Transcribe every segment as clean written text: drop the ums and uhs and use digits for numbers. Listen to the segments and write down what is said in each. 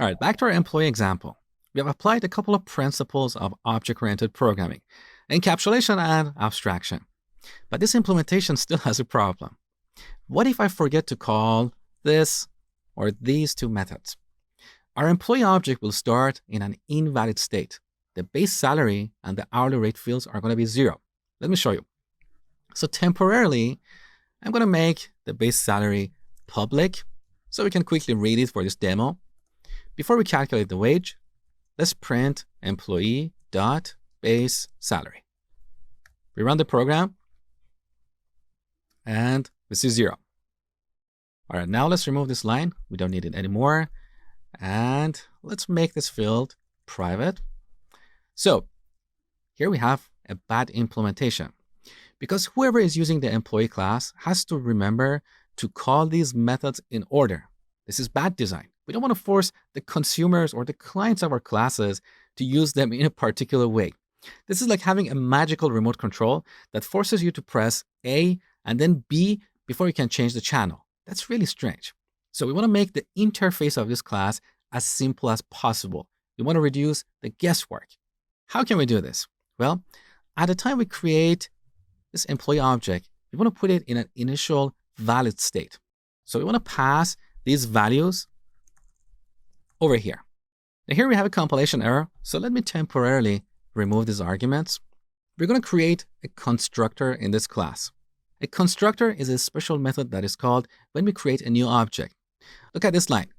All right, back to our employee example. We have applied a couple of principles of object-oriented programming, encapsulation and abstraction. But this implementation still has a problem. What if I forget to call this or these two methods? Our employee object will start in an invalid state. The base salary and the hourly rate fields are going to be 0. Let me show you. So temporarily, I'm going to make the base salary public so we can quickly read it for this demo. Before we calculate the wage, let's print employee.base salary. We run the program and we see 0. All right, now let's remove this line. We don't need it anymore. And let's make this field private. So here we have a bad implementation because whoever is using the employee class has to remember to call these methods in order. This is bad design. We don't want to force the consumers or the clients of our classes to use them in a particular way. This is like having a magical remote control that forces you to press A and then B before you can change the channel. That's really strange. So we want to make the interface of this class as simple as possible. We want to reduce the guesswork. How can we do this? Well, at the time we create this employee object, we want to put it in an initial valid state. So we want to pass these values over here. Now here we have a compilation error. So let me temporarily remove these arguments. We're going to create a constructor in this class. A constructor is a special method that is called when we create a new object. Look at this line.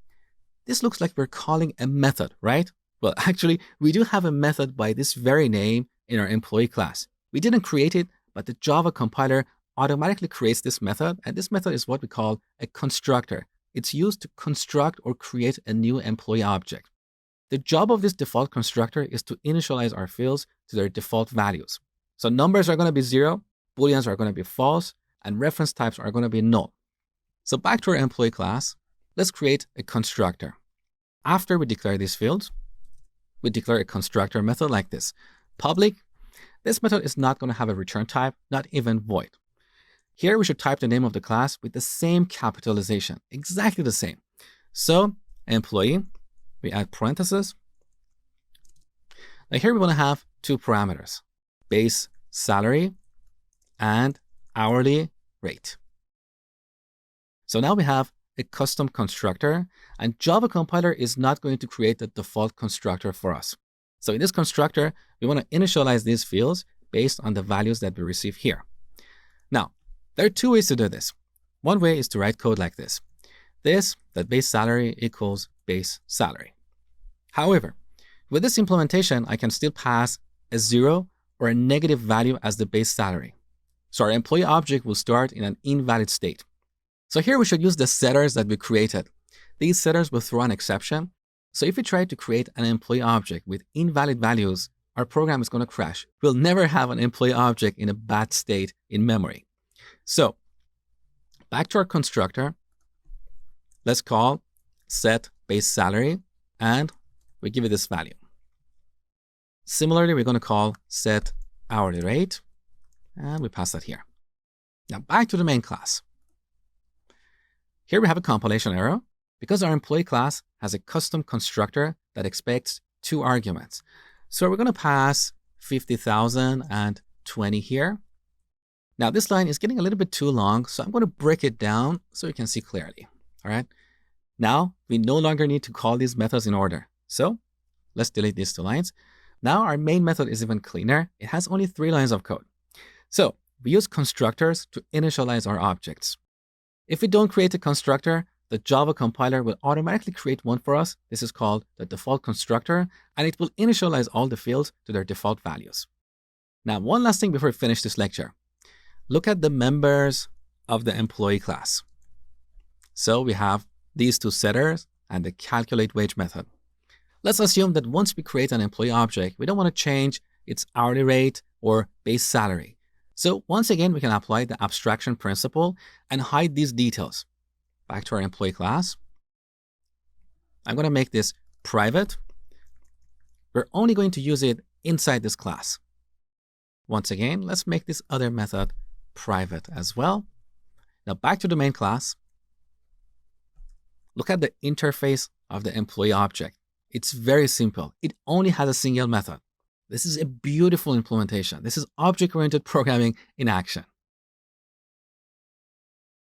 This looks like we're calling a method, right? Well, actually, we do have a method by this very name in our employee class. We didn't create it, but the Java compiler automatically creates this method, and this method is what we call a constructor. It's used to construct or create a new employee object. The job of this default constructor is to initialize our fields to their default values. So numbers are going to be 0, booleans are going to be false, and reference types are going to be null. So back to our employee class, let's create a constructor. After we declare these fields, we declare a constructor method like this. Public, this method is not going to have a return type, not even void. Here we should type the name of the class with the same capitalization, exactly the same. So employee, we add parentheses. Now here we want to have two parameters, base salary and hourly rate. So now we have a custom constructor, and Java compiler is not going to create the default constructor for us. So in this constructor, we want to initialize these fields based on the values that we receive here. Now, there are two ways to do this. One way is to write code like this. That base salary equals base salary. However, with this implementation, I can still pass a 0 or a negative value as the base salary. So our employee object will start in an invalid state. So here we should use the setters that we created. These setters will throw an exception. So if we try to create an employee object with invalid values, our program is going to crash. We'll never have an employee object in a bad state in memory. So back to our constructor, let's call set base salary, and we give it this value. Similarly, we're going to call set hourly rate, and we pass that here. Now back to the main class. Here we have a compilation error because our employee class has a custom constructor that expects 2 arguments. So we're going to pass 50,000 and 20 here. Now this line is getting a little bit too long, so I'm going to break it down so you can see clearly. All right. Now we no longer need to call these methods in order. So let's delete these 2 lines. Now our main method is even cleaner. It has only 3 lines of code. So we use constructors to initialize our objects. If we don't create a constructor, the Java compiler will automatically create one for us. This is called the default constructor, and it will initialize all the fields to their default values. Now, one last thing before we finish this lecture. Look at the members of the employee class. So we have these 2 setters and the calculate wage method. Let's assume that once we create an employee object, we don't want to change its hourly rate or base salary. So once again, we can apply the abstraction principle and hide these details. Back to our employee class. I'm going to make this private. We're only going to use it inside this class. Once again, let's make this other method private as well. Now back to the main class. Look at the interface of the employee object. It's very simple. It only has a single method. This is a beautiful implementation. This is object-oriented programming in action.